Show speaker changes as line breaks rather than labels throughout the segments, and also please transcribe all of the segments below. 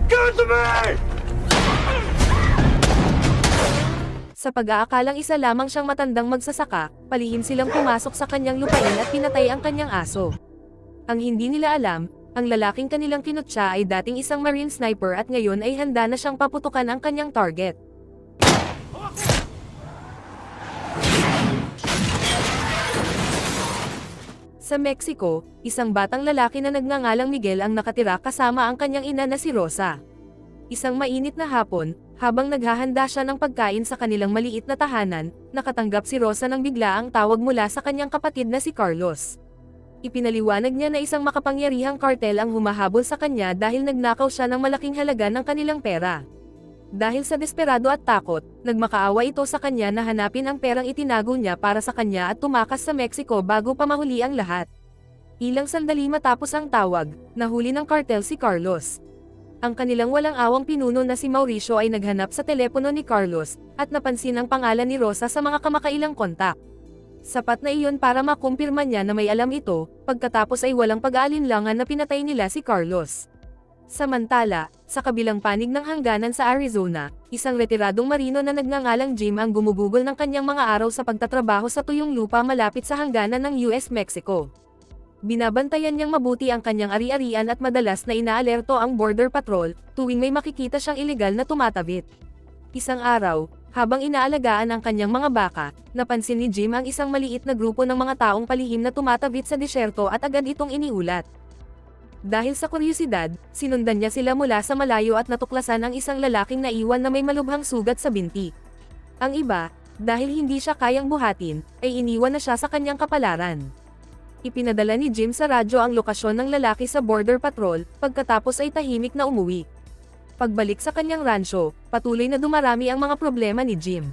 Give it to me!
Sa pag-aakalang isa lamang siyang matandang magsasaka, palihim silang pumasok sa kanyang lupain at pinatay ang kanyang aso. Ang hindi nila alam, ang lalaking kanilang kinutya ay dating isang marine sniper at ngayon ay handa na siyang paputukan ang kanyang target. Sa Mexico, isang batang lalaki na nagngangalang Miguel ang nakatira kasama ang kanyang ina na si Rosa. Isang mainit na hapon, habang naghahanda siya ng pagkain sa kanilang maliit na tahanan, nakatanggap si Rosa ng biglaang tawag mula sa kanyang kapatid na si Carlos. Ipinaliwanag niya na isang makapangyarihang kartel ang humahabol sa kanya dahil nagnakaw siya ng malaking halaga ng kanilang pera. Dahil sa desperado at takot, nagmakaawa ito sa kanya na hanapin ang perang itinago niya para sa kanya at tumakas sa Mexico bago pa mahuli ang lahat. Ilang sandali matapos ang tawag, nahuli ng kartel si Carlos. Ang kanilang walang awang pinuno na si Mauricio ay naghanap sa telepono ni Carlos, at napansin ang pangalan ni Rosa sa mga kamakailang kontak. Sapat na iyon para makumpirma niya na may alam ito, pagkatapos ay walang pag-aalinlangan na pinatay nila si Carlos. Samantala, sa kabilang panig ng hangganan sa Arizona, isang retiradong marino na nagngangalang Jim ang gumugugol ng kanyang mga araw sa pagtatrabaho sa tuyong lupa malapit sa hangganan ng US-Mexico. Binabantayan niyang mabuti ang kanyang ari-arian at madalas na inaalerto ang Border Patrol, tuwing may makikita siyang ilegal na tumatawid. Isang araw, habang inaalagaan ang kanyang mga baka, napansin ni Jim ang isang maliit na grupo ng mga taong palihim na tumatawid sa disyerto at agad itong iniulat. Dahil sa kuryosidad, sinundan niya sila mula sa malayo at natuklasan ang isang lalaking naiwan na may malubhang sugat sa binti. Ang iba, dahil hindi siya kayang buhatin, ay iniwan na siya sa kanyang kapalaran. Ipinadala ni Jim sa radyo ang lokasyon ng lalaki sa Border Patrol, pagkatapos ay tahimik na umuwi. Pagbalik sa kanyang ransyo, patuloy na dumarami ang mga problema ni Jim.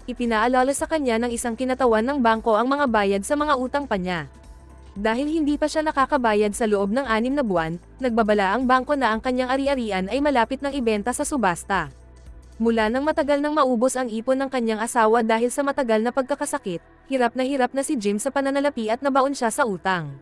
Ipinaalala sa kanya ng isang kinatawan ng bangko ang mga bayad sa mga utang pa niya. Dahil hindi pa siya nakakabayad sa loob ng 6 na buwan, nagbabala ang bangko na ang kanyang ari-arian ay malapit ng ibenta sa subasta. Mula nang matagal nang maubos ang ipon ng kanyang asawa dahil sa matagal na pagkakasakit, hirap na si Jim sa pananalapi at nabaon siya sa utang.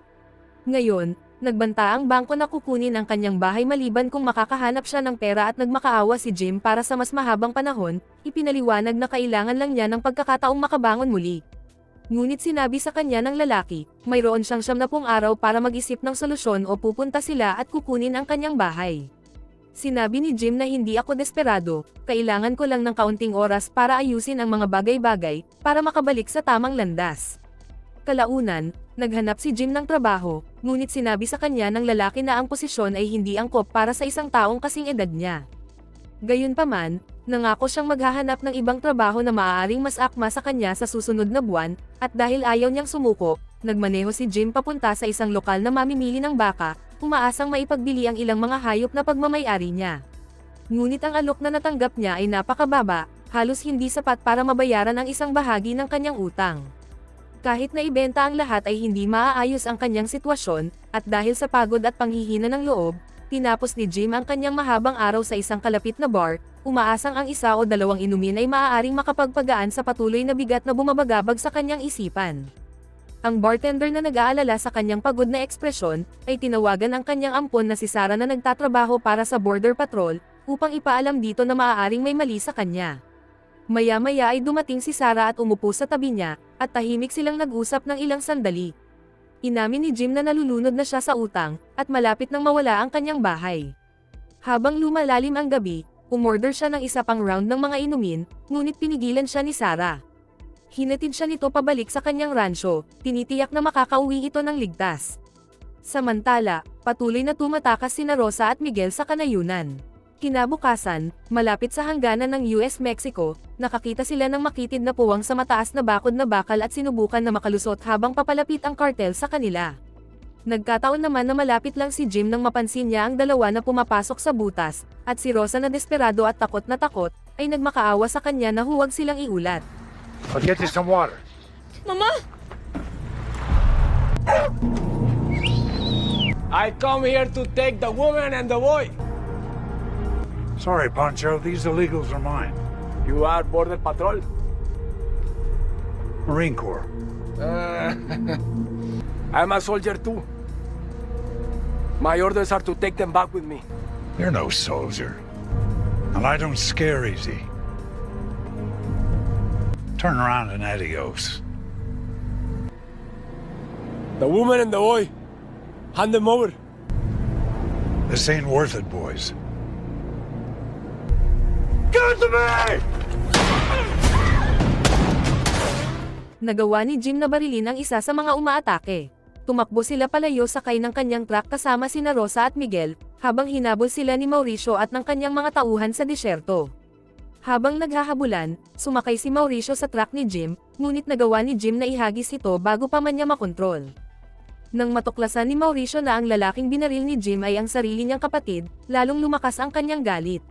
Ngayon, nagbanta ang bangko na kukunin ang kanyang bahay maliban kung makakahanap siya ng pera at nagmakaawa si Jim para sa mas mahabang panahon, ipinaliwanag na kailangan lang niya ng pagkakataong makabangon muli. Ngunit sinabi sa kanya ng lalaki, mayroon siyang 70 araw para mag-isip ng solusyon o pupunta sila at kukunin ang kanyang bahay. Sinabi ni Jim na hindi ako desperado, kailangan ko lang ng kaunting oras para ayusin ang mga bagay-bagay, para makabalik sa tamang landas. Kalaunan, naghanap si Jim ng trabaho, ngunit sinabi sa kanya ng lalaki na ang posisyon ay hindi angkop para sa isang taong kasing edad niya. Gayunpaman, nangako siyang maghahanap ng ibang trabaho na maaaring mas akma sa kanya sa susunod na buwan, at dahil ayaw niyang sumuko, nagmaneho si Jim papunta sa isang lokal na mamimili ng baka, umaasang maipagbili ang ilang mga hayop na pagmamay-ari niya. Ngunit ang alok na natanggap niya ay napakababa, halos hindi sapat para mabayaran ang isang bahagi ng kanyang utang. Kahit na ibenta ang lahat ay hindi maaayos ang kanyang sitwasyon, at dahil sa pagod at panghihina ng loob, tinapos ni Jim ang kanyang mahabang araw sa isang kalapit na bar, umaasang ang 1 o 2 inumin ay maaaring makapagpagaan sa patuloy na bigat na bumabagabag sa kanyang isipan. Ang bartender na nag-aalala sa kanyang pagod na ekspresyon, ay tinawagan ang kanyang ampon na si Sarah na nagtatrabaho para sa Border Patrol, upang ipaalam dito na maaaring may mali sa kanya. Maya-maya ay dumating si Sarah at umupo sa tabi niya, at tahimik silang nag-usap ng ilang sandali. Inamin ni Jim na nalulunod na siya sa utang, at malapit nang mawala ang kanyang bahay. Habang lumalalim ang gabi, umorder siya ng isa pang round ng mga inumin, ngunit pinigilan siya ni Sarah. Hinatid siya nito pabalik sa kanyang ransyo, tinitiyak na makakauwi ito ng ligtas. Samantala, patuloy na tumatakas sina Rosa at Miguel sa kanayunan. Kinabukasan, malapit sa hangganan ng US-Mexico, nakakita sila ng makitid na puwang sa mataas na bakod na bakal at sinubukan na makalusot habang papalapit ang kartel sa kanila. Nagkataon naman na malapit lang si Jim nang mapansin niya ang dalawa na pumapasok sa butas, at si Rosa na desperado at takot na takot, ay nagmakaawa sa kanya na huwag silang iulat.
I'll get you some water.
Mama!
I come here to take the woman and the boy.
Sorry, Pancho, these illegals are mine.
You are Border Patrol?
Marine Corps.
I'm a soldier too. My orders are to take them back with me.
You're no soldier. And I don't scare easy. Turn around and adios.
The woman and the boy. Hand them over.
This ain't worth it, boys. Give it to me!
Nagawa ni Jim na barilin ang isa sa mga umaatake. Tumakbo sila palayo sakay ng kanyang truck kasama sina Rosa at Miguel, habang hinabol sila ni Mauricio at ng kanyang mga tauhan sa disyerto. Habang naghahabulan, sumakay si Mauricio sa truck ni Jim, ngunit nagawa ni Jim na ihagis ito bago pa man niya makontrol. Nang matuklasan ni Mauricio na ang lalaking binaril ni Jim ay ang sarili niyang kapatid, lalong lumakas ang kanyang galit.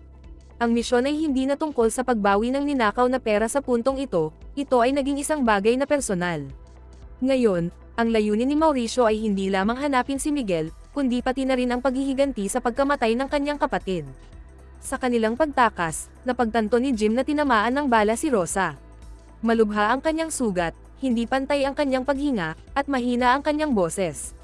Ang misyon ay hindi na tungkol sa pagbawi ng ninakaw na pera sa puntong ito ay naging isang bagay na personal. Ngayon, ang layunin ni Mauricio ay hindi lamang hanapin si Miguel, kundi pati na rin ang paghihiganti sa pagkamatay ng kanyang kapatid. Sa kanilang pagtakas, napagtanto ni Jim na tinamaan ng bala si Rosa. Malubha ang kanyang sugat, hindi pantay ang kanyang paghinga, at mahina ang kanyang boses.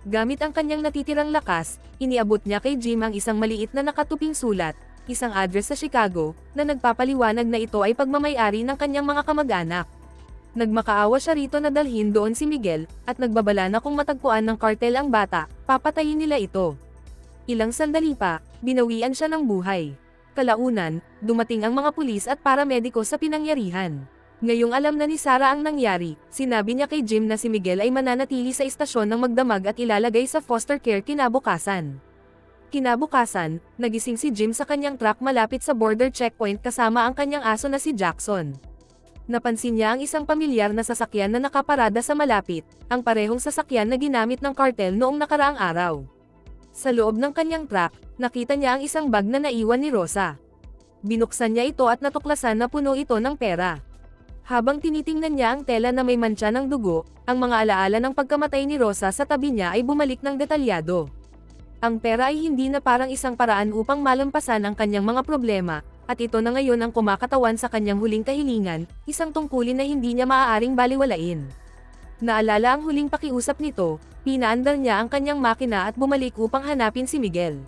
Gamit ang kanyang natitirang lakas, iniabot niya kay Jim ang isang maliit na nakatuping sulat, isang address sa Chicago, na nagpapaliwanag na ito ay pagmamay-ari ng kanyang mga kamag-anak. Nagmakaawa siya rito na dalhin doon si Miguel, at nagbabala na kung matagpuan ng kartel ang bata, papatayin nila ito. Ilang sandali pa, binawian siya ng buhay. Kalaunan, dumating ang mga pulis at paramediko sa pinangyarihan. Ngayong alam na ni Sarah ang nangyari, sinabi niya kay Jim na si Miguel ay mananatili sa istasyon ng magdamag at ilalagay sa foster care kinabukasan. Kinabukasan, nagising si Jim sa kanyang truck malapit sa border checkpoint kasama ang kanyang aso na si Jackson. Napansin niya ang isang pamilyar na sasakyan na nakaparada sa malapit, ang parehong sasakyan na ginamit ng kartel noong nakaraang araw. Sa loob ng kanyang truck, nakita niya ang isang bag na naiwan ni Rosa. Binuksan niya ito at natuklasan na puno ito ng pera. Habang tinitingnan niya ang tela na may mantsa ng dugo, ang mga alaala ng pagkamatay ni Rosa sa tabi niya ay bumalik ng detalyado. Ang pera ay hindi na parang isang paraan upang malampasan ang kanyang mga problema, at ito na ngayon ang kumakatawan sa kanyang huling kahilingan, isang tungkulin na hindi niya maaaring baliwalain. Naalala ang huling pakiusap nito, pinaandar niya ang kanyang makina at bumalik upang hanapin si Miguel.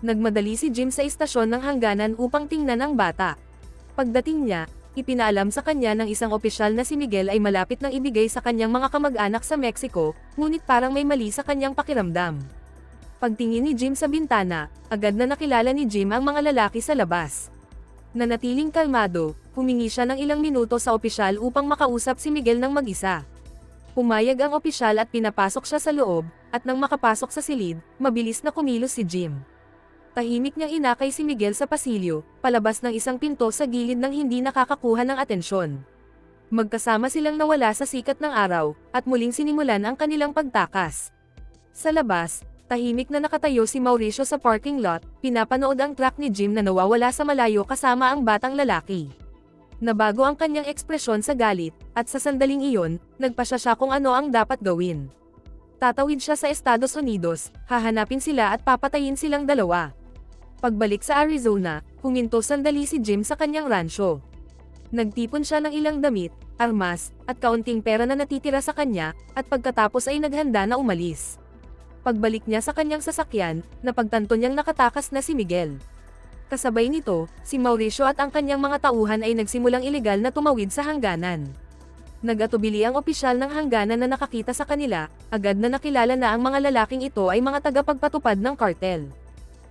Nagmadali si Jim sa istasyon ng hangganan upang tingnan ang bata. Pagdating niya, ipinaalam sa kanya ng isang opisyal na si Miguel ay malapit nang ibigay sa kanyang mga kamag-anak sa Mexico, ngunit parang may mali sa kanyang pakiramdam. Pagtingin ni Jim sa bintana, agad na nakilala ni Jim ang mga lalaki sa labas. Nanatiling kalmado, humingi siya ng ilang minuto sa opisyal upang makausap si Miguel ng mag-isa. Pumayag ang opisyal at pinapasok siya sa loob, at nang makapasok sa silid, mabilis na kumilos si Jim. Tahimik niyang inakay si Miguel sa pasilyo, palabas ng isang pinto sa gilid nang hindi nakakakuha ng atensyon. Magkasama silang nawala sa sikat ng araw, at muling sinimulan ang kanilang pagtakas. Sa labas, tahimik na nakatayo si Mauricio sa parking lot, pinapanood ang truck ni Jim na nawawala sa malayo kasama ang batang lalaki. Nabago ang kanyang ekspresyon sa galit, at sa sandaling iyon, nagpasya siya kung ano ang dapat gawin. Tatawid siya sa Estados Unidos, hahanapin sila at papatayin silang dalawa. Pagbalik sa Arizona, huminto sandali si Jim sa kanyang ransyo. Nagtipon siya ng ilang damit, armas, at kaunting pera na natitira sa kanya, at pagkatapos ay naghanda na umalis. Pagbalik niya sa kanyang sasakyan, napagtanto niyang nakatakas na si Miguel. Kasabay nito, si Mauricio at ang kanyang mga tauhan ay nagsimulang ilegal na tumawid sa hangganan. Nag-atubili ang opisyal ng hangganan na nakakita sa kanila, agad na nakilala na ang mga lalaking ito ay mga tagapagpatupad ng kartel.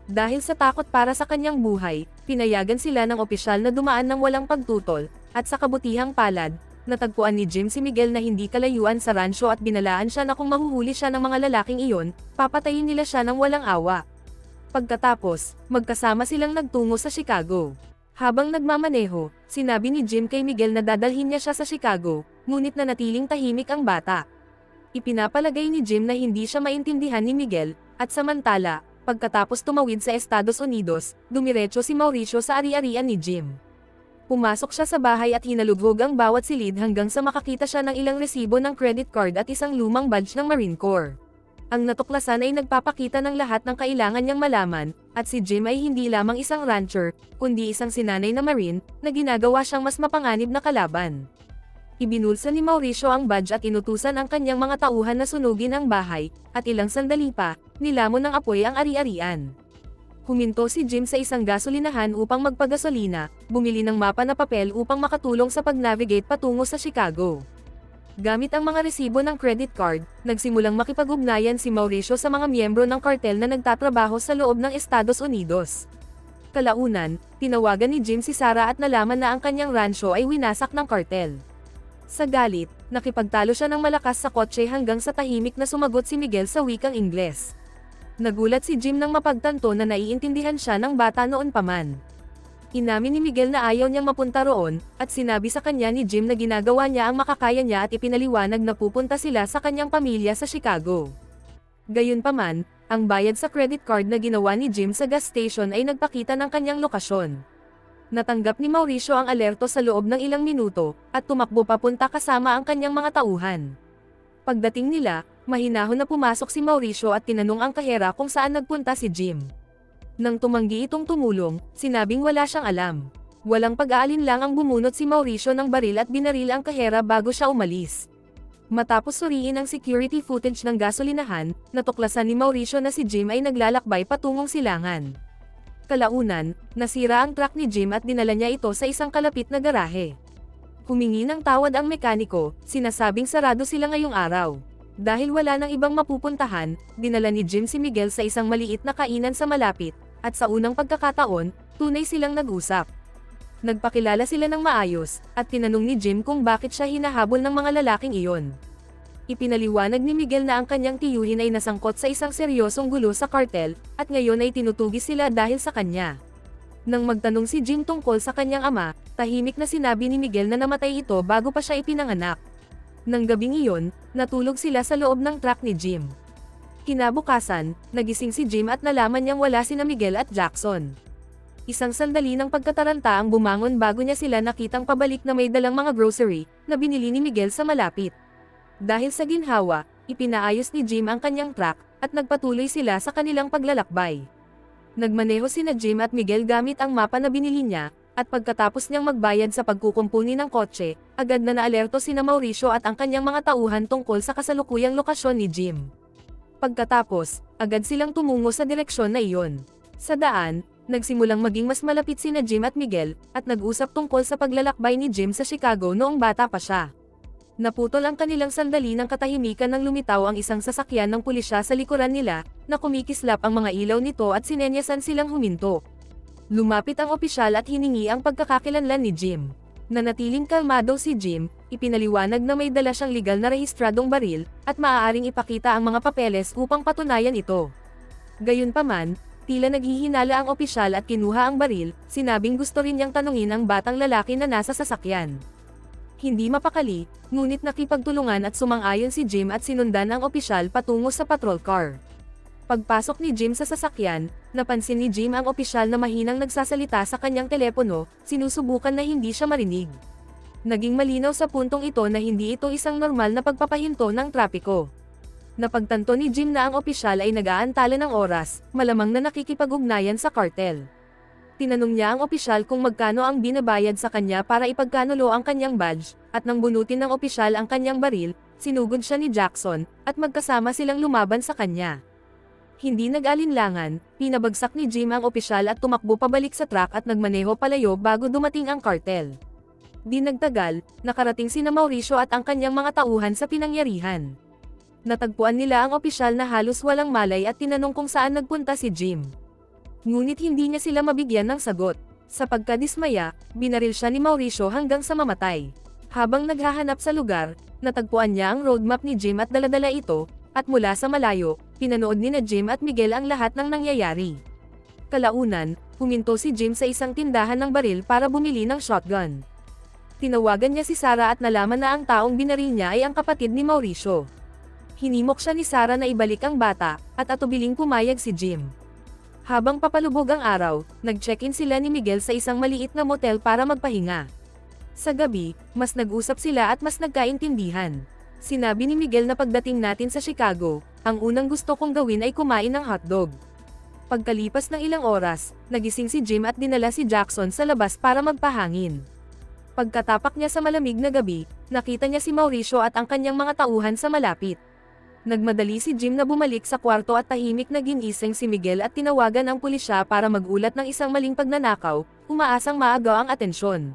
Dahil sa takot para sa kanyang buhay, pinayagan sila ng opisyal na dumaan ng walang pagtutol, at sa kabutihang palad, natagpuan ni Jim si Miguel na hindi kalayuan sa ransyo at binalaan siya na kung mahuhuli siya ng mga lalaking iyon, papatayin nila siya ng walang awa. Pagkatapos, magkasama silang nagtungo sa Chicago. Habang nagmamaneho, sinabi ni Jim kay Miguel na dadalhin niya siya sa Chicago, ngunit nanatiling tahimik ang bata. Ipinapalagay ni Jim na hindi siya maintindihan ni Miguel, at samantala, pagkatapos tumawid sa Estados Unidos, dumiretso si Mauricio sa ari-arian ni Jim. Pumasok siya sa bahay at hinalubhog ang bawat silid hanggang sa makakita siya ng ilang resibo ng credit card at isang lumang badge ng Marine Corps. Ang natuklasan ay nagpapakita ng lahat ng kailangan niyang malaman, at si Jim ay hindi lamang isang rancher, kundi isang sinanay na Marine, na ginagawa siyang mas mapanganib na kalaban. Ibinulsa ni Mauricio ang badge at inutusan ang kanyang mga tauhan na sunugin ang bahay, at ilang sandali pa, nilamon ng apoy ang ari-arian. Huminto si Jim sa isang gasolinahan upang magpagasolina, bumili ng mapa na papel upang makatulong sa pag-navigate patungo sa Chicago. Gamit ang mga resibo ng credit card, nagsimulang makipag-ugnayan si Mauricio sa mga miyembro ng kartel na nagtatrabaho sa loob ng Estados Unidos. Kalaunan, tinawagan ni Jim si Sarah at nalaman na ang kanyang rancho ay winasak ng kartel. Sa galit, nakipagtalo siya ng malakas sa kotse hanggang sa tahimik na sumagot si Miguel sa wikang Ingles. Nagulat si Jim nang mapagtanto na naiintindihan siya ng bata noon pa man. Inamin ni Miguel na ayaw niyang mapunta roon, at sinabi sa kanya ni Jim na ginagawa niya ang makakaya niya at ipinaliwanag na pupunta sila sa kanyang pamilya sa Chicago. Gayunpaman, ang bayad sa credit card na ginawa ni Jim sa gas station ay nagpakita ng kanyang lokasyon. Natanggap ni Mauricio ang alerto sa loob ng ilang minuto, at tumakbo papunta kasama ang kanyang mga tauhan. Pagdating nila, mahinahon na pumasok si Mauricio at tinanong ang kahera kung saan nagpunta si Jim. Nang tumanggi itong tumulong, sinabing wala siyang alam. Walang pag-aalinlang ang bumunot si Mauricio ng baril at binaril ang kahera bago siya umalis. Matapos suriin ang security footage ng gasolinahan, natuklasan ni Mauricio na si Jim ay naglalakbay patungong silangan. Kalaunan, nasira ang truck ni Jim at dinala niya ito sa isang kalapit na garahe. Humingi ng tawad ang mekaniko, sinasabing sarado sila ngayong araw. Dahil wala nang ibang mapupuntahan, dinala ni Jim si Miguel sa isang maliit na kainan sa malapit, at sa unang pagkakataon, tunay silang nag-usap. Nagpakilala sila ng maayos, at tinanong ni Jim kung bakit siya hinahabol ng mga lalaking iyon. Ipinaliwanag ni Miguel na ang kanyang tiyuhin ay nasangkot sa isang seryosong gulo sa kartel, at ngayon ay tinutugis sila dahil sa kanya. Nang magtanong si Jim tungkol sa kanyang ama, tahimik na sinabi ni Miguel na namatay ito bago pa siya ipinanganak. Nang gabing iyon, natulog sila sa loob ng truck ni Jim. Kinabukasan, nagising si Jim at nalaman niyang wala sina Miguel at Jackson. Isang sandali ng pagkataranta ang bumangon bago niya sila nakitang pabalik na may dalang mga grocery, na binili ni Miguel sa malapit. Dahil sa ginhawa, ipinaayos ni Jim ang kanyang truck, at nagpatuloy sila sa kanilang paglalakbay. Nagmaneho sina Jim at Miguel gamit ang mapa na binili niya, at pagkatapos niyang magbayad sa pagkukumpuni ng kotse, agad na naalerto sina Mauricio at ang kanyang mga tauhan tungkol sa kasalukuyang lokasyon ni Jim. Pagkatapos, agad silang tumungo sa direksyon na iyon. Sa daan, nagsimulang maging mas malapit sina Jim at Miguel, at nag-usap tungkol sa paglalakbay ni Jim sa Chicago noong bata pa siya. Naputol ang kanilang sandali ng katahimikan nang lumitaw ang isang sasakyan ng pulisya sa likuran nila, na kumikislap ang mga ilaw nito at sinenyasan silang huminto. Lumapit ang opisyal at hiningi ang pagkakakilanlan ni Jim. Nanatiling kalmado si Jim, ipinaliwanag na may dala siyang legal na rehistradong baril, at maaaring ipakita ang mga papeles upang patunayan ito. Gayunpaman, tila naghihinala ang opisyal at kinuha ang baril, sinabing gusto rin niyang tanungin ang batang lalaki na nasa sasakyan. Hindi mapakali, ngunit nakipagtulungan at sumang-ayon si Jim at sinundan ang opisyal patungo sa patrol car. Pagpasok ni Jim sa sasakyan, napansin ni Jim ang opisyal na mahinang nagsasalita sa kanyang telepono, sinusubukan na hindi siya marinig. Naging malinaw sa puntong ito na hindi ito isang normal na pagpapahinto ng trapiko. Napagtanto ni Jim na ang opisyal ay nag-aantala ng oras, malamang na nakikipag-ugnayan sa kartel. Tinanong niya ang opisyal kung magkano ang binabayad sa kanya para ipagkanulo ang kanyang badge, at nang bunutin ng opisyal ang kanyang baril, sinugod siya ni Jackson, at magkasama silang lumaban sa kanya. Hindi nag-alinlangan, pinabagsak ni Jim ang opisyal at tumakbo pabalik sa truck at nagmaneho palayo bago dumating ang kartel. Di nagtagal, nakarating sina Mauricio at ang kanyang mga tauhan sa pinangyarihan. Natagpuan nila ang opisyal na halos walang malay at tinanong kung saan nagpunta si Jim. Ngunit hindi niya sila mabigyan ng sagot. Sa pagkadismaya, binaril siya ni Mauricio hanggang sa mamatay. Habang naghahanap sa lugar, natagpuan niya ang roadmap ni Jim at daladala ito, at mula sa malayo, pinanood ni na Jim at Miguel ang lahat ng nangyayari. Kalaunan, huminto si Jim sa isang tindahan ng baril para bumili ng shotgun. Tinawagan niya si Sarah at nalaman na ang taong binaril niya ay ang kapatid ni Mauricio. Hinimok siya ni Sarah na ibalik ang bata, at atubiling pumayag si Jim. Habang papalubog ang araw, nag-check-in sila ni Miguel sa isang maliit na motel para magpahinga. Sa gabi, mas nag-usap sila at mas nagkaintindihan. Sinabi ni Miguel na pagdating natin sa Chicago, ang unang gusto kong gawin ay kumain ng hotdog. Pagkalipas ng ilang oras, nagising si Jim at dinala si Jackson sa labas para magpahangin. Pagkatapak niya sa malamig na gabi, nakita niya si Mauricio at ang kanyang mga tauhan sa malapit. Nagmadali si Jim na bumalik sa kwarto at tahimik na ginising si Miguel at tinawagan ang pulisya para magulat ng isang maling pagnanakaw, umaasang maagaw ang atensyon.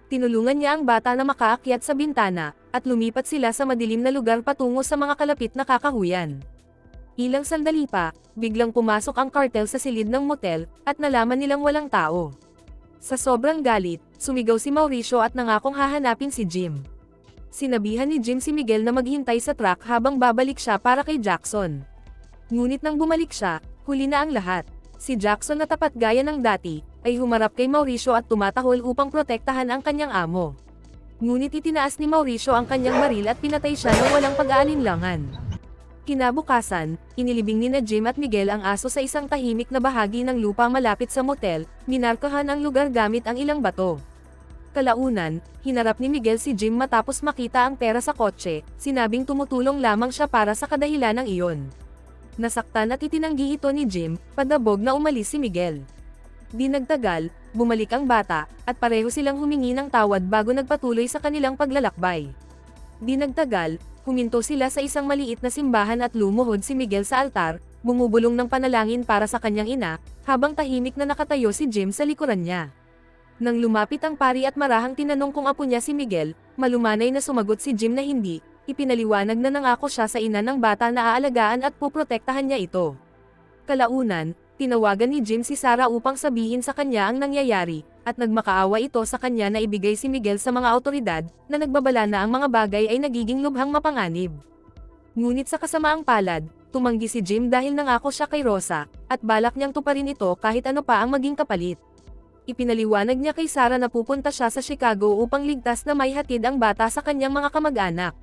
Tinulungan niya ang bata na makaakyat sa bintana, at lumipat sila sa madilim na lugar patungo sa mga kalapit na kakahuyan. Ilang sandali pa, biglang pumasok ang kartel sa silid ng motel, at nalaman nilang walang tao. Sa sobrang galit, sumigaw si Mauricio at nangakong hahanapin si Jim. Sinabihan ni Jim si Miguel na maghintay sa truck habang babalik siya para kay Jackson. Ngunit nang bumalik siya, huli na ang lahat. Si Jackson na tapat gaya ng dati, ay humarap kay Mauricio at tumatahol upang protektahan ang kanyang amo. Ngunit itinaas ni Mauricio ang kanyang baril at pinatay siya nang walang pag-aalinlangan. Kinabukasan, inilibing ni Jim at Miguel ang aso sa isang tahimik na bahagi ng lupa malapit sa motel, minarkahan ang lugar gamit ang ilang bato. Kalaunan, hinarap ni Miguel si Jim matapos makita ang pera sa kotse, sinabing tumutulong lamang siya para sa kadahilanang iyon. Nasaktan at itinanggi ito ni Jim, padabog na umalis si Miguel. Di nagtagal, bumalik ang bata, at pareho silang humingi ng tawad bago nagpatuloy sa kanilang paglalakbay. Di nagtagal, huminto sila sa isang maliit na simbahan at lumuhod si Miguel sa altar, bumubulong ng panalangin para sa kanyang ina, habang tahimik na nakatayo si Jim sa likuran niya. Nang lumapit ang pari at marahang tinanong kung apo niya si Miguel, malumanay na sumagot si Jim na hindi, ipinaliwanag na nangako siya sa ina ng bata na aalagaan at puprotektahan niya ito. Kalaunan, tinawagan ni Jim si Sarah upang sabihin sa kanya ang nangyayari, at nagmakaawa ito sa kanya na ibigay si Miguel sa mga awtoridad, na nagbabala na ang mga bagay ay nagiging lubhang mapanganib. Ngunit sa kasamaang palad, tumanggi si Jim dahil nangako siya kay Rosa, at balak niyang tuparin ito kahit ano pa ang maging kapalit. Ipinaliwanag niya kay Sarah na pupunta siya sa Chicago upang ligtas na maihatid ang bata sa kanyang mga kamag-anak.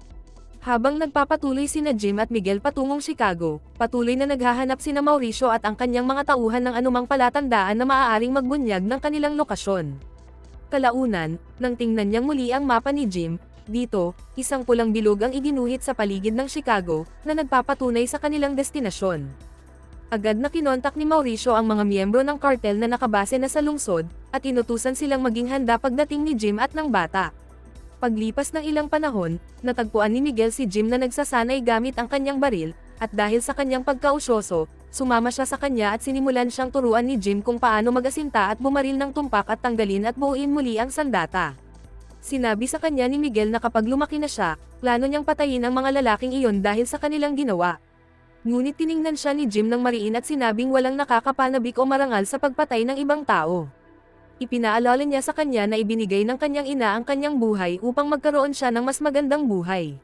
Habang nagpapatuloy sina Jim at Miguel patungong Chicago, patuloy na naghahanap sina Mauricio at ang kanyang mga tauhan ng anumang palatandaan na maaaring magbunyag ng kanilang lokasyon. Kalaunan, nang tingnan niyang muli ang mapa ni Jim, dito, isang pulang bilog ang iginuhit sa paligid ng Chicago, na nagpapatunay sa kanilang destinasyon. Agad na kinontak ni Mauricio ang mga miyembro ng kartel na nakabase na sa lungsod, at inutusan silang maging handa pagdating ni Jim at ng bata. Paglipas ng ilang panahon, natagpuan ni Miguel si Jim na nagsasanay gamit ang kanyang baril, at dahil sa kanyang pagkausyoso, sumama siya sa kanya at sinimulan siyang turuan ni Jim kung paano mag-asinta at bumaril ng tumpak at tanggalin at buuin muli ang sandata. Sinabi sa kanya ni Miguel na kapag lumaki na siya, plano niyang patayin ang mga lalaking iyon dahil sa kanilang ginawa. Ngunit tiningnan siya ni Jim ng mariin at sinabing walang nakakapanabik o marangal sa pagpatay ng ibang tao. Ipinaalala niya sa kanya na ibinigay ng kanyang ina ang kanyang buhay upang magkaroon siya ng mas magandang buhay.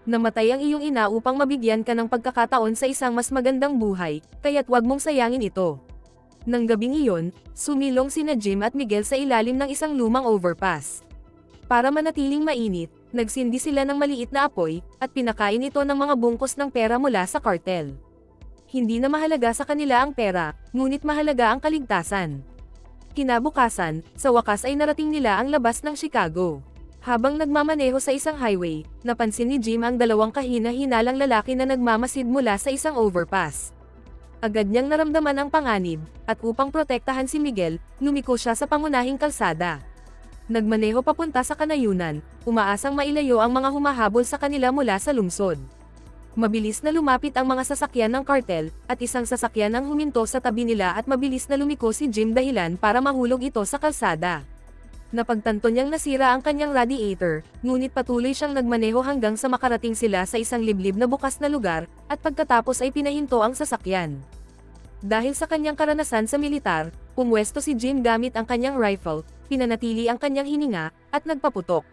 Namatay ang iyong ina upang mabigyan ka ng pagkakataon sa isang mas magandang buhay, kaya't wag mong sayangin ito. Nang gabing iyon, sumilong sina Jim at Miguel sa ilalim ng isang lumang overpass. Para manatiling mainit, nagsindi sila ng maliit na apoy, at pinakain ito ng mga bungkos ng pera mula sa kartel. Hindi na mahalaga sa kanila ang pera, ngunit mahalaga ang kaligtasan. Kinabukasan, sa wakas ay narating nila ang labas ng Chicago. Habang nagmamaneho sa isang highway, napansin ni Jim ang dalawang kahina-hinalang lalaki na nagmamasid mula sa isang overpass. Agad niyang naramdaman ang panganib, at upang protektahan si Miguel, lumiko siya sa pangunahing kalsada. Nagmaneho papunta sa kanayunan, umaasang mailayo ang mga humahabol sa kanila mula sa lungsod. Mabilis na lumapit ang mga sasakyan ng kartel, at isang sasakyan ang huminto sa tabi nila at mabilis na lumiko si Jim dahilan para mahulog ito sa kalsada. Napagtanto niyang nasira ang kanyang radiator, ngunit patuloy siyang nagmaneho hanggang sa makarating sila sa isang liblib na bukas na lugar, at pagkatapos ay pinahinto ang sasakyan. Dahil sa kanyang karanasan sa militar, pumwesto si Jim gamit ang kanyang rifle, pinanatili ang kanyang hininga, at nagpaputok.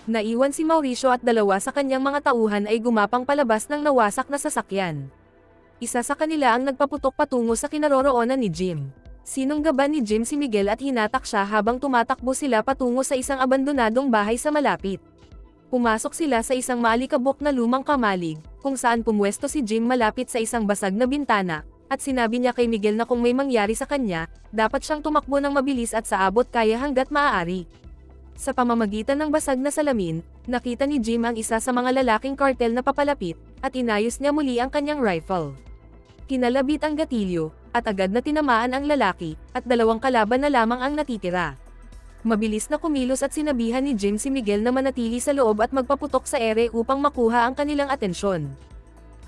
Naiwan si Mauricio at dalawa sa kanyang mga tauhan ay gumapang palabas ng nawasak na sasakyan. Isa sa kanila ang nagpaputok patungo sa kinaroroonan ni Jim. Sinunggaban ni Jim si Miguel at hinatak siya habang tumatakbo sila patungo sa isang abandonadong bahay sa malapit. Pumasok sila sa isang maalikabok na lumang kamalig, kung saan pumwesto si Jim malapit sa isang basag na bintana, at sinabi niya kay Miguel na kung may mangyari sa kanya, dapat siyang tumakbo ng mabilis at sa abot kaya hanggat maaari. Sa pamamagitan ng basag na salamin, nakita ni Jim ang isa sa mga lalaking kartel na papalapit, at inayos niya muli ang kanyang rifle. Kinalabit ang gatilyo, at agad na tinamaan ang lalaki, at dalawang kalaban na lamang ang natitira. Mabilis na kumilos at sinabihan ni Jim si Miguel na manatili sa loob at magpaputok sa ere upang makuha ang kanilang atensyon.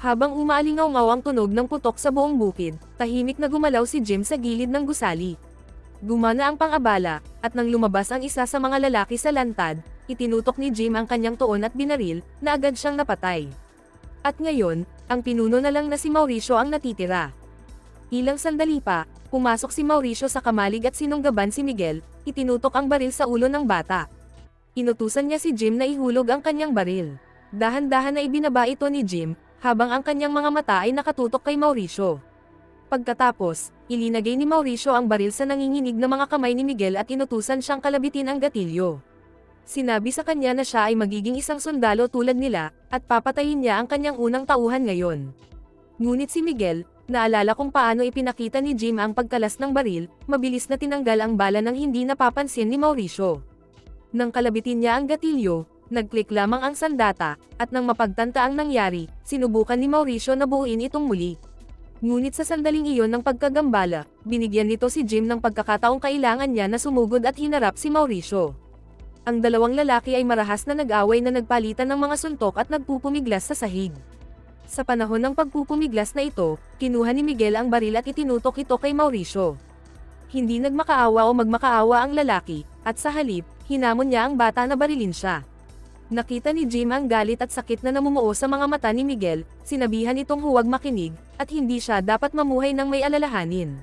Habang umaalingaw-ngaw ang tunog ng putok sa buong bukid, tahimik na gumalaw si Jim sa gilid ng gusali. Gumana ang pang-abala, at nang lumabas ang isa sa mga lalaki sa lantad, itinutok ni Jim ang kanyang tuon at binaril, na agad siyang napatay. At ngayon, ang pinuno na lang na si Mauricio ang natitira. Ilang sandali pa, pumasok si Mauricio sa kamalig at sinunggaban si Miguel, itinutok ang baril sa ulo ng bata. Inutusan niya si Jim na ihulog ang kanyang baril. Dahan-dahan na ibinaba ito ni Jim, habang ang kanyang mga mata ay nakatutok kay Mauricio. Pagkatapos, ilinagay ni Mauricio ang baril sa nanginginig na mga kamay ni Miguel at inutusan siyang kalabitin ang gatilyo. Sinabi sa kanya na siya ay magiging isang sundalo tulad nila, at papatayin niya ang kanyang unang tauhan ngayon. Ngunit si Miguel, naalala kung paano ipinakita ni Jim ang pagkalas ng baril, mabilis na tinanggal ang bala nang hindi napapansin ni Mauricio. Nang kalabitin niya ang gatilyo, nag-click lamang ang sandata, at nang mapagtanta ang nangyari, sinubukan ni Mauricio na buuin itong muli. Ngunit sa sandaling iyon ng pagkagambala, binigyan nito si Jim ng pagkakataong kailangan niya na sumugod at hinarap si Mauricio. Ang dalawang lalaki ay marahas na nag-away na nagpalitan ng mga suntok at nagpupumiglas sa sahig. Sa panahon ng pagpupumiglas na ito, kinuha ni Miguel ang baril at itinutok ito kay Mauricio. Hindi nagmakaawa o magmakaawa ang lalaki, at sa halip, hinamon niya ang bata na barilin siya. Nakita ni Jim ang galit at sakit na namumuo sa mga mata ni Miguel, sinabihan itong huwag makinig, at hindi siya dapat mamuhay ng may alalahanin.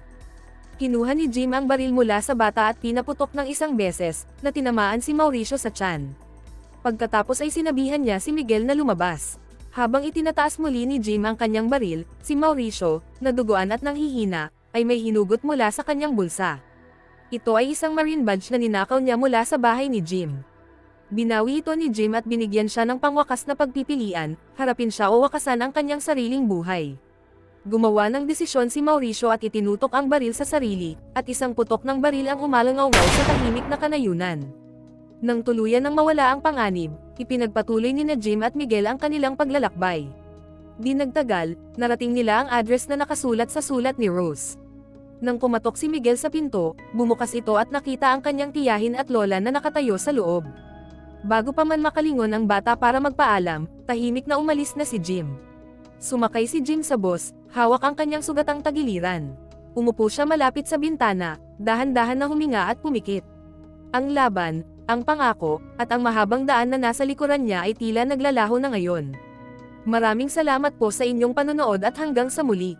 Kinuha ni Jim ang baril mula sa bata at pinaputok ng isang beses, na tinamaan si Mauricio sa tiyan. Pagkatapos ay sinabihan niya si Miguel na lumabas. Habang itinataas muli ni Jim ang kanyang baril, si Mauricio, na duguan at nanghihina, ay may hinugot mula sa kanyang bulsa. Ito ay isang marine badge na ninakaw niya mula sa bahay ni Jim. Binawi ito ni Jim at binigyan siya ng pangwakas na pagpipilian, harapin siya o wakasan ang kanyang sariling buhay. Gumawa ng desisyon si Mauricio at itinutok ang baril sa sarili, at isang putok ng baril ang umalangaw-ngaw sa tahimik na kanayunan. Nang tuluyan ng mawala ang panganib, ipinagpatuloy ni na Jim at Miguel ang kanilang paglalakbay. Di nagtagal, narating nila ang address na nakasulat sa sulat ni Rose. Nang pumatok si Miguel sa pinto, bumukas ito at nakita ang kanyang tiyahin at lola na nakatayo sa loob. Bago pa man makalingon ang bata para magpaalam, tahimik na umalis na si Jim. Sumakay si Jim sa bus, hawak ang kanyang sugatang tagiliran. Umupo siya malapit sa bintana, dahan-dahan na huminga at pumikit. Ang laban, ang pangako, at ang mahabang daan na nasa likuran niya ay tila naglalaho na ngayon. Maraming salamat po sa inyong panonood at hanggang sa muli.